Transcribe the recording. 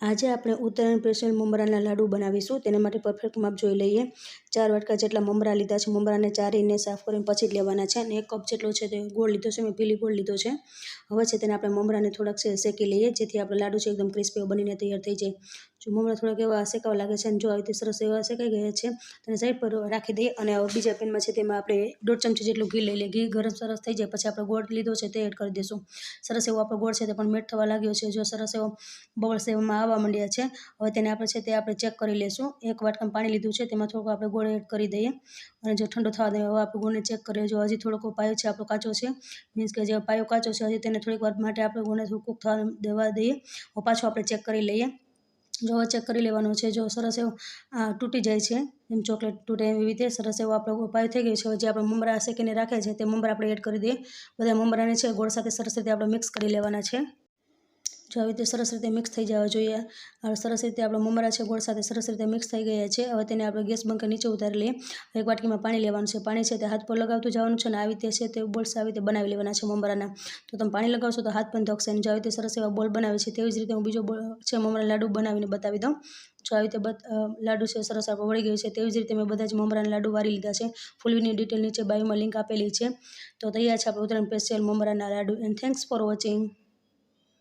આજે આપણે ઉત્તરાયણ સ્પેશિયલ મમરાના લાડુ બનાવીશું। તેના માટે પરફેક્ટ માપ જોઈ લઈએ। 4 વાટકા જેટલા મમરા લીધા છે। મમરાને ચારીને સાફ કરીને પછી જ લેવાના છે અને 1 કપ જેટલો છે તે ગોળ લીધો છે। મેં પીલી ગોળ લીધો છે। હવે છે તેને આપણે મમરાને થોડાક શેકી લઈએ, જેથી આપણે લાડુ છે એકદમ ક્રિસ્પી બનીને તૈયાર થઈ જાય। જો મમરા થોડાક એવા શેકાવા લાગે છે અને જો આવી રીતે સરસ એવા શેકાઈ ગયા છે, તેને સાઈડ પર રાખી દઈએ અને હવે બીજા પેનમાં છે તેમાં આપણે 1.5 ચમચી જેટલું ઘી લઈ લઈએ। ઘી ગરમ સરસ થઈ જાય પછી આપણે ગોળ લીધો છે તે એડ કરી દઈશું। સરસ એવો આપણો ગોળ છે તે પણ મેલ્ટ થવા લાગ્યો છે। જો સરસ એવો બબલ્સ એમાં આવવા માંડ્યા છે, હવે તેને આપણે છે તે આપણે ચેક કરી લઈશું। 1 વાટકામાં પાણી લીધું છે, તેમાં થોડુંક આપણે ગોળ એડ કરી દઈએ અને જો ઠંડો થવા દઈએ। હવે આપણે ગોળને ચેક કરીએ, જો હજી થોડોક પાયો છે આપણો કાચો છે, મીન્સ કે જે પાયો કાચો છે, હજી તેને થોડીક વાર માટે આપણે ગોળને થોડું કૂક થવા દેવા દઈએ। હવે પાછો આપણે ચેક કરી લઈએ। જો ચેક કરી લેવાનો છે, જો સરસ એવો તૂટી જાય છે, એમ ચોકલેટ તૂટે એવી રીતે સરસ એવો આપણો પાયો થઈ ગયો છે। હવે જે આપણે મમરા શેકીને રાખ્યા છે તે મમરા આપણે એડ કરી દઈએ। બધા મમરાને છે ગોળ સાથે સરસ રીતે આપણે મિક્સ કરી લેવાના છે। જો આવી રીતે સરસ રીતે મિક્સ થઈ જવા જોઈએ। સરસ રીતે આપણા મમરા છે ગોળ સાથે સરસ રીતે મિક્સ થઈ ગયા છે। હવે તેને આપણે ગેસ બંધ કરી નીચે ઉતારી લઈએ। 1 વાટકીમાં પાણી લેવાનું છે। પાણી છે તે હાથ પર લગાવતું જવાનું છે અને આવી રીતે છે તે બોલ્સ આવી રીતે બનાવી લેવાના છે મમરાના। તો તમે પાણી લગાવશો તો હાથ પણ ધોકશે અને જો આવી રીતે સરસ એવા બોલ બનાવે છે તેવી જ રીતે હું બીજો બોલ છે મમરા લાડુ બનાવીને બતાવી દઉં। જો આવી રીતે લાડુ છે સરસ આપણે વળી ગયું છે, તેવી જ રીતે મેં બધા જ મમરાના લાડુ વારી લીધા છે। ફૂલ વિડીયો ડિટેલ નીચે બાયોમાં લિંક આપેલી છે। તો તૈયાર છે આપણે ઉત્તરાયણ સ્પેશિયલ મમરાના લાડુ। And thanks for watching.